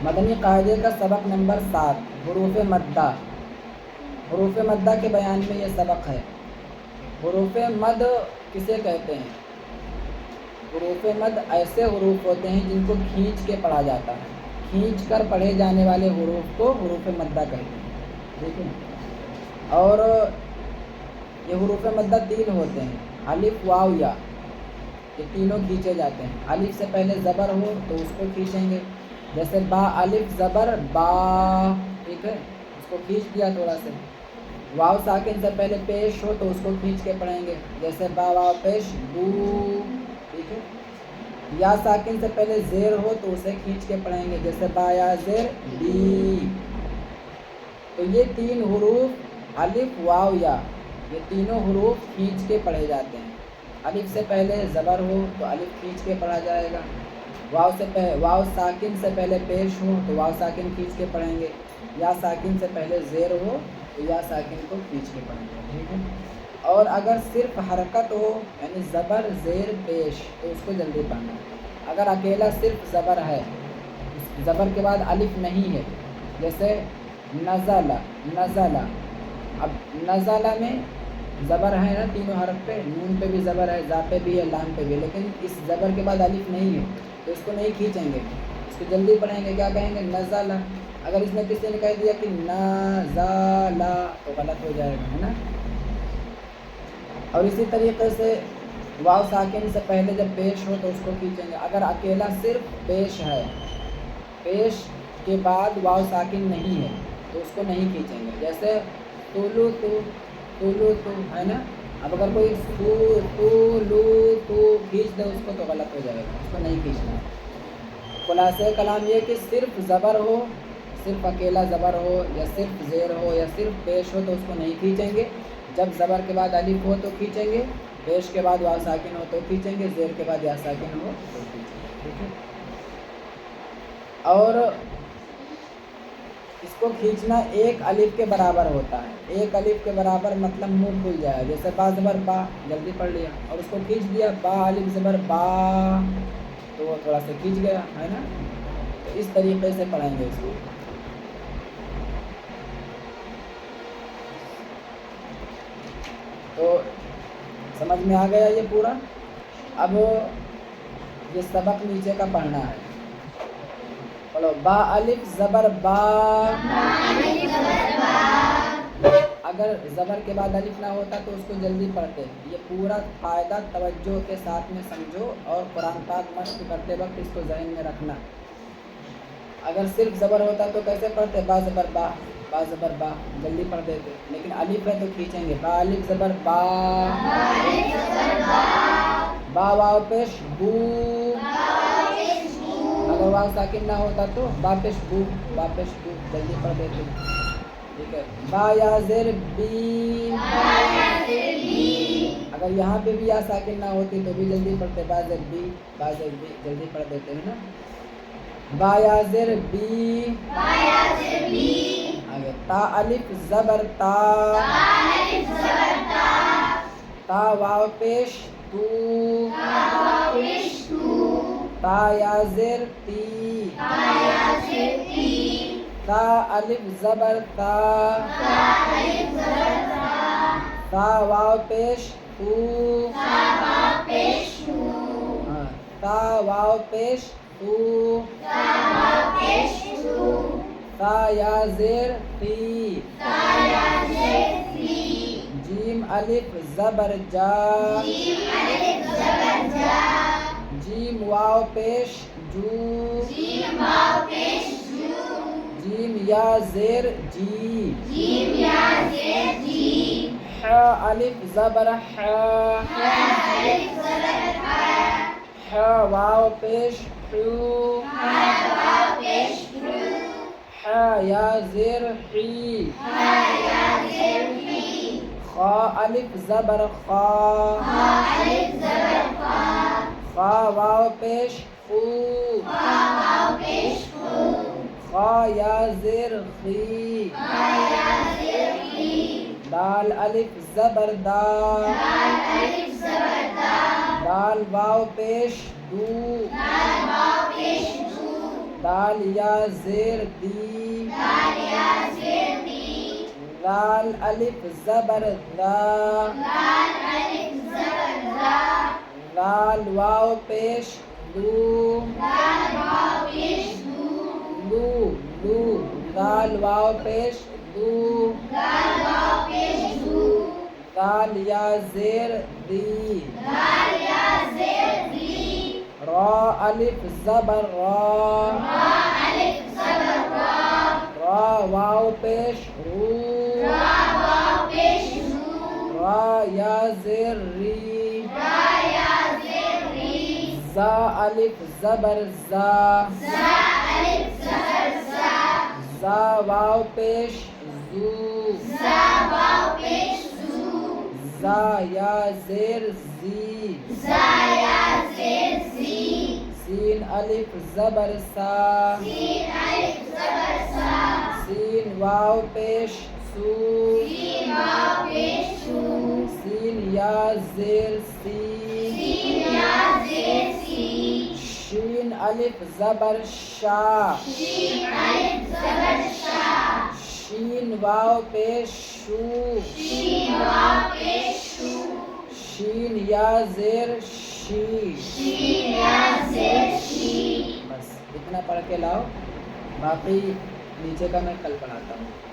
مدنی قاعدے کا سبق نمبر 7 حروف مدہ۔ حروف مدہ کے بیان میں یہ سبق ہے۔ حروف مد کسے کہتے ہیں؟ حروف مد ایسے حروف ہوتے ہیں جن کو کھینچ کے پڑھا جاتا ہے، کھینچ کر پڑھے جانے والے حروف کو حروف مدہ کہتے ہیں، ٹھیک ہے۔ اور یہ حروف مدہ 3 ہوتے ہیں، الف، واو، یا، یہ تینوں کھینچے جاتے ہیں۔ الف سے پہلے زبر ہو تو اس کو کھینچیں گے، جیسے با الف زبر با، ٹھیک ہے، اس کو کھینچ دیا تھوڑا سا۔ واو ساکن سے پہلے پیش ہو تو اس کو کھینچ کے پڑھیں گے، جیسے با واو پیش بو، ٹھیک ہے۔ یا ساکن سے پہلے زیر ہو تو اسے کھینچ کے پڑھیں گے، جیسے با یا زیر بی۔ تو یہ 3 حروف الف، واو، یا، یہ تینوں حروف کھینچ کے پڑھے جاتے ہیں۔ الف سے پہلے زبر ہو تو الف کھینچ کے پڑھا جائے گا، واو ساکن سے پہلے پیش ہو تو واو ساکن کھینچ کے پڑھیں گے، یا ساکن سے پہلے زیر ہو تو یا ساکن کو کھینچ کے پڑھیں گے، ٹھیک ہے۔ اور اگر صرف حرکت ہو یعنی زبر زیر پیش تو اس کو جلدی پڑھنا ہے۔ اگر اکیلا صرف زبر ہے، زبر کے بعد الف نہیں ہے، جیسے نزلہ، نزلہ، اب نزلہ میں زبر ہے نا تینوں حرف پہ، نون پہ بھی زبر ہے، زا پہ بھی ہے، لام پہ بھی، لیکن اس زبر کے بعد الف نہیں ہے تو اس کو نہیں کھینچیں گے، اس کو جلدی پڑھیں گے، کیا کہیں گے؟ نزلہ۔ اگر اس نے کسی نے کہہ دیا کہ نزلہ تو غلط ہو جائے گا، ہے نا۔ اور اسی طریقے سے واو ساکن سے پہلے جب پیش ہو تو اس کو کھینچیں گے۔ اگر اکیلا صرف پیش ہے، پیش کے بعد واو ساکن نہیں ہے تو اس کو نہیں کھینچیں گے، جیسے تولو تو، تولو تو، ہے نا۔ اب اگر کوئی تو کھینچ دے اس کو تو غلط ہو جائے گا، اس کو نہیں کھینچنا۔ خلاصہ کلام یہ کہ صرف زبر ہو، صرف اکیلا زبر ہو، یا صرف زیر ہو، یا صرف پیش ہو تو اس کو نہیں کھینچیں گے۔ جب زبر کے بعد الف ہو تو کھینچیں گے، پیش کے بعد واو ساکن ہو تو کھینچیں گے، زیر کے بعد یا ساکن ہو تو کھینچیں گے، ٹھیک ہے۔ اور اس کو کھینچنا ایک الف کے برابر ہوتا ہے۔ ایک الف کے برابر مطلب منہ کھل جائے، جیسے با زبر با، جلدی پڑھ لیا اور اس کو کھینچ دیا، با الف زبر با تو وہ تھوڑا سا کھینچ گیا، ہے نا۔ تو اس طریقے سے پڑھیں گے اس کو۔ تو سمجھ میں آ گیا یہ پورا؟ اب یہ سبق نیچے کا پڑھنا ہے، پڑھو۔ با الف زبر با، اگر زبر کے بعد الف نہ ہوتا تو اس کو جلدی پڑھتے۔ یہ پورا فائدہ توجہ کے ساتھ میں سمجھو اور قرآن پاک مشق کرتے وقت اس کو ذہن میں رکھنا۔ اگر صرف زبر ہوتا تو کیسے پڑھتے؟ با زبر با، با زبر با، جلدی پڑھ دیتے، لیکن الف ہے تو کھینچیں گے، با الف زبر با، با واو پیش بو، اگر واو ساکن نہ ہوتا تو با پیش بو، با پیش بو، جلدی پڑھ دیتے، ٹھیک ہے۔ با یا زیر بی، اگر یہاں پہ بھی یا ساکن نہ ہوتی تو بھی جلدی پڑھتے، با زیر بی، با زیر بی، جلدی پڑھ دیتے ہیں نا۔ با یا زیر بی، آگے تا الف زبر تا، تا واو پیش تو، تا یا زیر تی، تا الف زبر تا، تا واو پیش تو، تا واو پیش تو، تا یا زیر تی، جیم الف زبر جا، جیم واو پیش جو، جیم یا زیر جی، ح الف زبر ح، ح واو پیش حو، ح یا زیر حی، خا الف زبر خا، خا واو پیش خو، خا یا زیر خی، دال الف زبر دا، دال واو پیش دو، دال یا زیر دی، لال الف زبر ذا، لال واو پیش لو، لو لال واو پیش لو، دال یا زیر دی، را الف زبر را، را واو پیش رو، را یا زیر ری، زا الف زبر زا، زا واو پیش زو، زا یا زیر زی، سین الف زبر سا، سین واو پیش سو، سین یا زیر سی، شین الف زبر شا، شین واو پیش شو، شین یا زیر شی، بس اتنا پڑھ کے لاؤ، باقی نیچے کا میں کل پڑھاتا ہوں.